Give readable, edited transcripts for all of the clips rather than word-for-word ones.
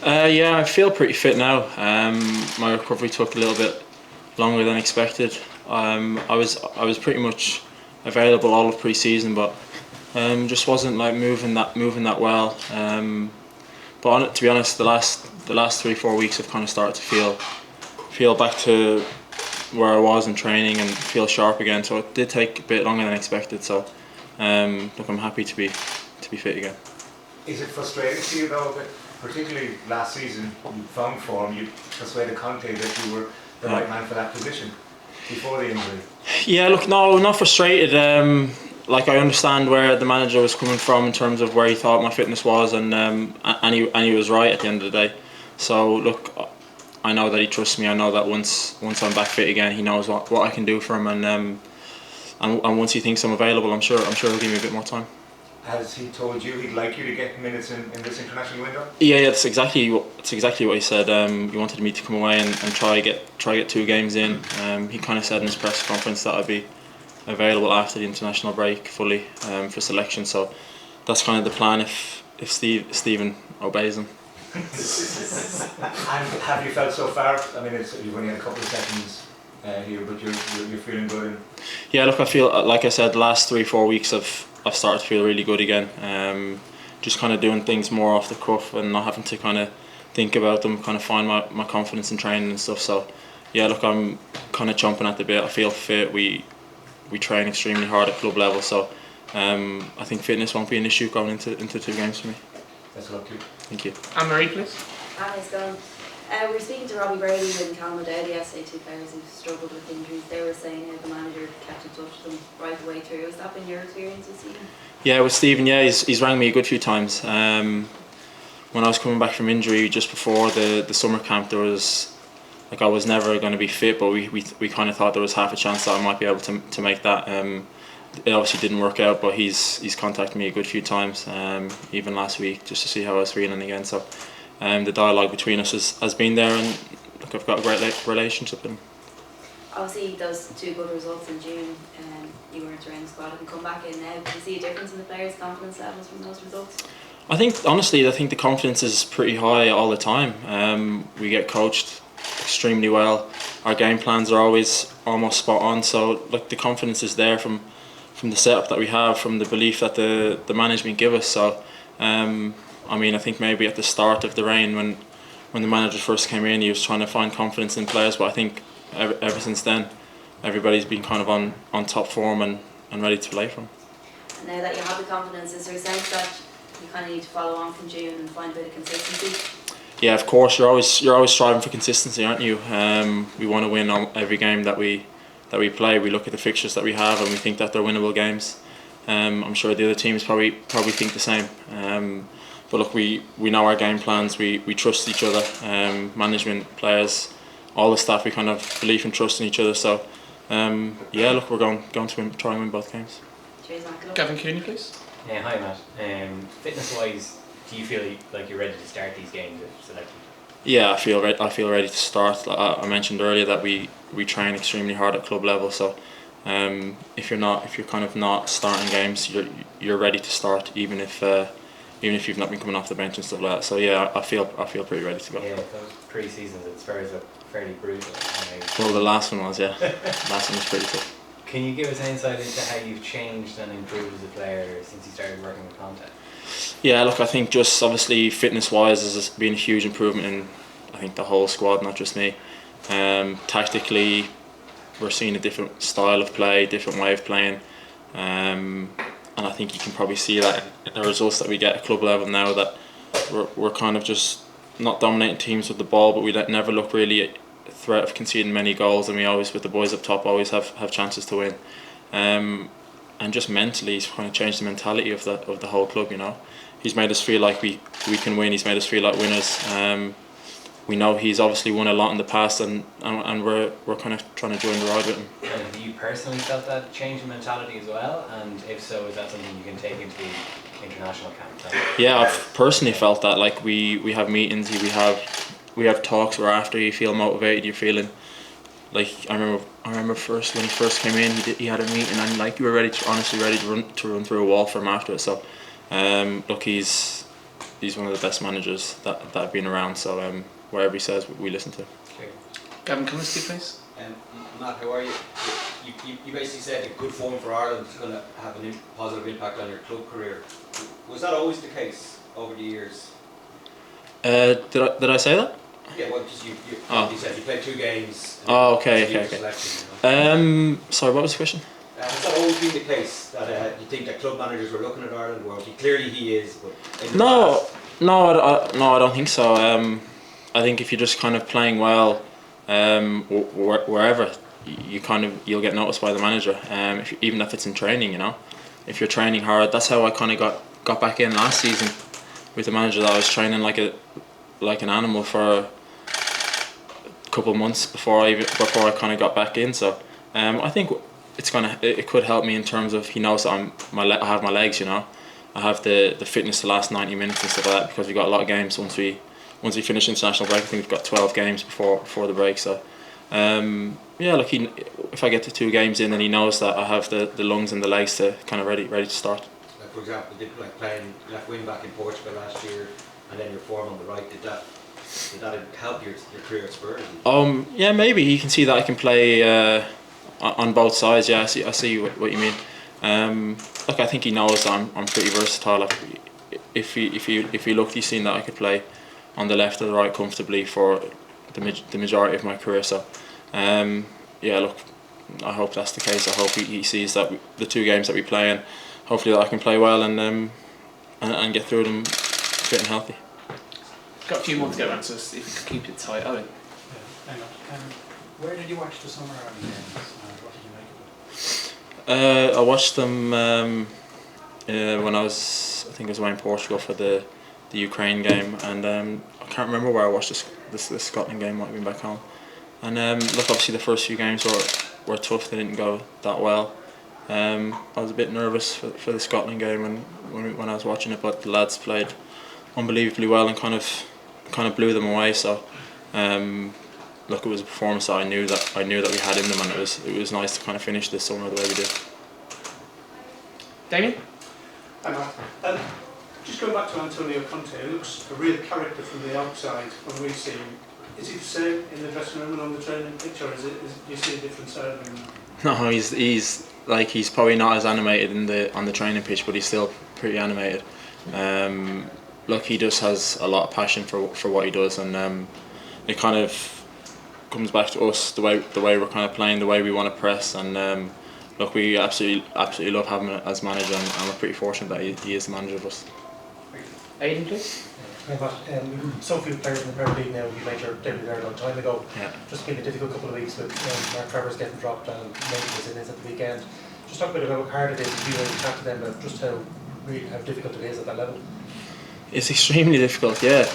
Yeah, I feel pretty fit now. My recovery took a little bit longer than expected. I was pretty much available all of pre-season, but just wasn't like moving that well. To be honest, the last 3-4 weeks I've kind of started to feel back to where I was in training and feel sharp again. So it did take a bit longer than expected. So look, I'm happy to be fit again. Is it frustrating to you though that particularly last season you found form, you persuaded Conte that you were the right man for that position before the injury? Yeah, look, no, not frustrated. Like I understand where the manager was coming from in terms of where he thought my fitness was, and he was right at the end of the day. So look, I know that he trusts me. I know that once I'm back fit again, he knows what I can do for him, and once he thinks I'm available, I'm sure he'll give me a bit more time. Has he told you he'd like you to get minutes in this international window? Yeah, that's exactly what he said. He wanted me to come away and try get 2 games in. He kind of said in his press conference that I'd be available after the international break fully for selection. So that's kind of the plan if Stephen obeys him. And have you felt so far? I mean, you've only had a couple of seconds here, but you're feeling good. Yeah, look, I feel like I said, the last 3-4 weeks I've started to feel really good again. Just kind of doing things more off the cuff and not having to kind of think about them, kind of find my confidence in training and stuff. So yeah, look, I'm kind of chomping at the bit. I feel fit. We train extremely hard at club level, so I think fitness won't be an issue going into 2 games for me. Best of luck to you. Thank you. Anne-Marie, please. Hi, it's going. We were speaking to Robbie Brady and Callum Doherty yesterday, 2 players who've struggled with injuries. They were saying how the manager kept in touch with them right the way through. Has that been your experience this season? Yeah, with Stephen, yeah, he's rang me a good few times. When I was coming back from injury just before the summer camp, there was like I was never going to be fit, but we kind of thought there was half a chance that I might be able to make that. It obviously didn't work out, but he's contacted me a good few times, even last week, just to see how I was feeling again. So the dialogue between us has been there, and look, I've got a great relationship with him. Obviously, those 2 good results in June, you weren't around the squad and come back in now. Do you see a difference in the players' confidence levels from those results? I think the confidence is pretty high all the time. We get coached extremely well. Our game plans are always almost spot on. So like the confidence is there from the setup that we have, from the belief that the management give us. So I mean, I think maybe at the start of the reign when the manager first came in, he was trying to find confidence in players. But I think ever since then, everybody's been kind of on top form and ready to play for him. And now that you have the confidence, is there a sense that you kind of need to follow on from June and find a bit of consistency? Yeah, of course. You're always striving for consistency, aren't you? We want to win on every game that we play. We look at the fixtures that we have and we think that they're winnable games. I'm sure the other teams probably think the same. But look, we know our game plans. We trust each other. Management, players, all the staff. We kind of believe and trust in each other. So yeah, look, we're going to try and win both games. Cheers, Matt. Gavin Cooney, please. Hi, Matt. Fitness-wise, do you feel like you're ready to start these games if selected? Yeah, I feel ready to start. I mentioned earlier that we train extremely hard at club level. So if you're kind of not starting games, you're ready to start, even if you've not been coming off the bench and stuff like that. So yeah, I feel pretty ready to go. Yeah, those pre-seasons at Spurs look fairly brutal. Well, the last one was, yeah. Last one was pretty tough. Can you give us an insight into how you've changed and improved as a player since you started working with Conte? Yeah, look, I think just obviously fitness-wise has been a huge improvement in, I think, the whole squad, not just me. Tactically, we're seeing a different style of play, different way of playing, and I think you can probably see that in the results that we get at club level now, that we're kind of just not dominating teams with the ball, but we never look really at threat of conceding many goals, and we always, with the boys up top, always have chances to win. And just mentally, he's kind of changed the mentality of the whole club. You know, he's made us feel like we can win. He's made us feel like winners. We know he's obviously won a lot in the past, and we're kind of trying to join the ride with him. And have you personally felt that change in mentality as well? And if so, is that something you can take into the international camp? Yeah, I've personally felt that. Like we have meetings, we have talks where after you feel motivated, you're feeling like I remember first when he first came in, he had a meeting and like you were honestly ready to run through a wall for him after it. So look, he's he's one of the best managers that have been around. So whatever he says, we listen to. Okay. Gavin Cummiskey, please. Matt, how are you? You basically said a good form for Ireland is going to have a positive impact on your club career. Was that always the case over the years? Did I say that? Yeah, well, because you said you played 2 games. Oh, okay. Selection, you know? Sorry, what was the question? Has that always been the case that you think that club managers were looking at Ireland? Well, clearly he is, but in the past, I don't think so. I think if you're just kind of playing well, wherever, you'll get noticed by the manager. Even if it's in training, you know, if you're training hard. That's how I kind of got back in last season with the manager. That I was training like an animal for a couple of months before I kind of got back in. So I think it could help me in terms of he knows that I have my legs, you know. I have the fitness to last 90 minutes and stuff like that, because we got a lot of games once we finish international break. I think we've got 12 games before the break. So if I get to 2 games in, then he knows that I have the lungs and the legs to kind of ready to start. like for example, playing left wing back in Portugal last year, and then your form on the right, did that help your career at Spurs? Yeah, maybe you can see that I can play on both sides. Yeah, I see what you mean. Look, I think he knows that I'm pretty versatile. Like, if he looked, he's seen that I could play on the left or the right comfortably for the majority of my career. So, yeah, look, I hope that's the case. I hope he sees that the 2 games that we play in, hopefully that I can play well and get through them fit and healthy. Got a few more to go around, so if you could keep it tight. Owen. Hang on. Where did you watch the Summer Ireland games? What did you make of it? I watched them when I was away in Portugal for the Ukraine game, and I can't remember where I watched the Scotland game. Might have been back home. And look, obviously the first few games were tough. They didn't go that well. I was a bit nervous for the Scotland game when I was watching it, but the lads played unbelievably well and kind of blew them away. So look, it was a performance that I knew that we had in them, and it was nice to kind of finish this summer the way we did. Damien? Just going back to Antonio Conte, it looks a real character from the outside when we see him. Is he the same in the dressing room and on the training pitch, or do you see a different side of him? No, he's probably not as animated on the training pitch, but he's still pretty animated. Look, he just has a lot of passion for what he does, and it kind of comes back to us the way we're kind of playing, the way we want to press, and look, we absolutely love having him as manager, and we're pretty fortunate that he is the manager of us. Aidan, please. So few players in the Premier League now. You made your debut there a long time ago. Yeah. Just been a difficult couple of weeks with Mark Trevor's getting dropped and Nathan was in his at the weekend. Just talk a bit about how hard it is if you really chat to them about just how difficult it is at that level. It's extremely difficult, yeah.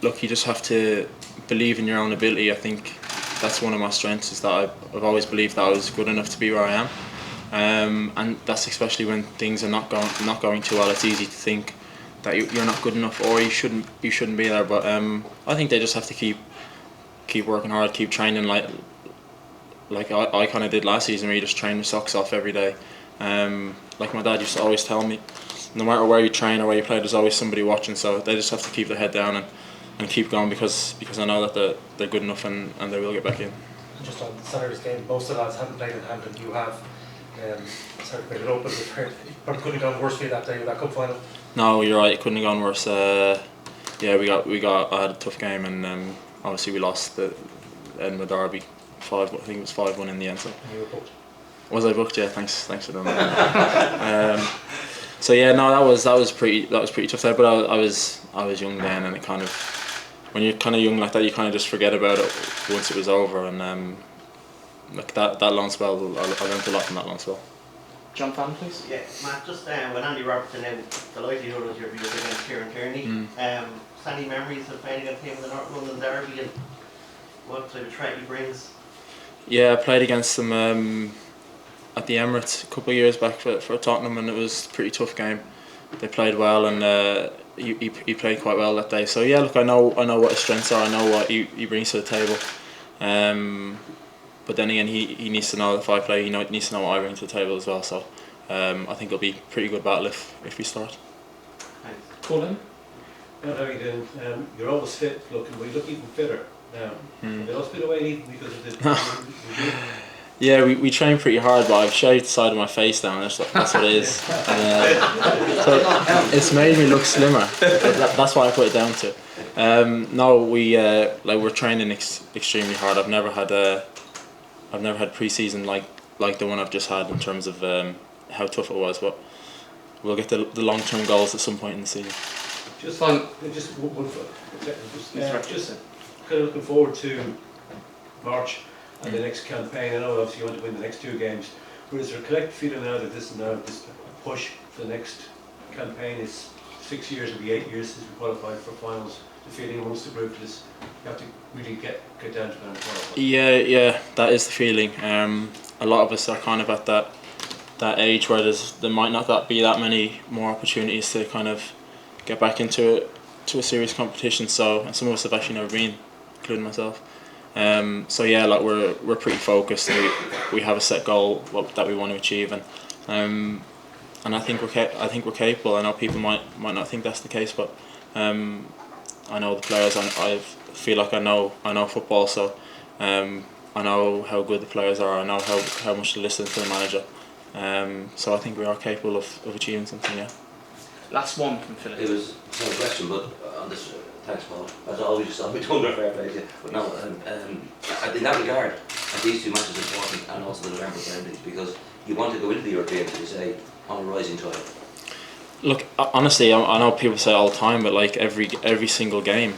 Look, you just have to believe in your own ability. I think that's one of my strengths, is that I've always believed that I was good enough to be where I am, and that's especially when things are not going too well. It's easy to think that you're not good enough or you shouldn't be there. But I think they just have to keep working hard, keep training like I kind of did last season, where you just train your socks off every day. Like my dad used to always tell me, no matter where you train or where you play, there's always somebody watching. So they just have to keep their head down and keep going, because I know that they're good enough and they will get back in. Just on Saturday's game, most of the lads haven't played in Hampton. You have. Sorry to put it open, but it probably couldn't have gone worse for you that day with that cup final. No, you're right. It couldn't have gone worse. Yeah, I had a tough game, and obviously we lost the Edinburgh Derby 5. I think it was 5-1 in the end. So. And you were booked. Was I booked? Yeah, thanks for that. So yeah, no, that was pretty tough there. But I was young then, and it kind of, when you're kind of young like that, you kind of just forget about it once it was over. And like that long spell, I learned a lot from that long spell. John Fallon, please. Yeah, Matt, just when Andy Robertson out, the likelihood was you'll be against Kieran Tierney. Any memories of playing against him in the North London Derby, and what type of threat he brings? Yeah, I played against him at the Emirates a couple of years back for Tottenham, and it was a pretty tough game. They played well, and he played quite well that day. So yeah, look, I know what his strengths are. I know what he brings to the table. But then again, he needs to know that if I play, he needs to know what I bring to the table as well. So I think it'll be a pretty good battle if we start. Thanks. Colin? Not how you doing? You're always fit looking, but you look even fitter now. Have you lost a bit of weight even because of the... Yeah, we train pretty hard, but I've shaved the side of my face down. That's what it is. So it's made me look slimmer. That's why I put it down to. No, we're training extremely hard. I've never had pre-season like the one I've just had in terms of how tough it was. But we'll get the long-term goals at some point in the season. Just kind of looking forward to March and the next campaign. I know obviously you want to win the next 2 games, but is there a collective feeling now that this push for the next campaign is 6 years, it'll be 8 years since we qualified for finals? The feeling amongst the group is you have to really get down to that and qualify. Yeah, that is the feeling. A lot of us are kind of at that age where there might not be that many more opportunities to kind of get back into a serious competition. So, and some of us have actually never been, including myself. So yeah, like we're pretty focused. And we have a set goal that we want to achieve, and I think we're capable. I know people might not think that's the case, but I know the players. I feel like I know football, so I know how good the players are. I know how much to listen to the manager. So I think we are capable of achieving something. Yeah. Last one from Philip. It was a question, but on this, thanks Paul. As always, I'll be under fair play to you. But no, in that regard, these 2 matches are important, and also the November friendlies, because you want to go into the European, as you say, on a rising tide. Look, honestly, I know people say it all the time, but like every single game,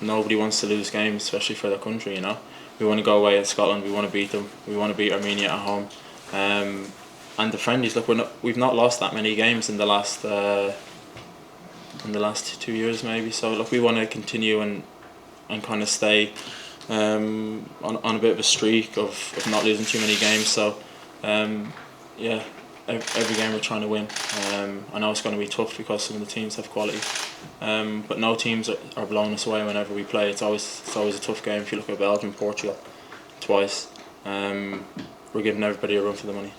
nobody wants to lose games, especially for their country. You know, we want to go away at Scotland. We want to beat them. We want to beat Armenia at home. And the friendlies, look, we've not lost that many games in the last 2 years maybe. So look, we want to continue and kind of stay on a bit of a streak of not losing too many games. So yeah, every game we're trying to win. I know it's going to be tough because some of the teams have quality, but no teams are blowing us away whenever we play. It's always a tough game. If you look at Belgium, Portugal, twice, we're giving everybody a run for the money.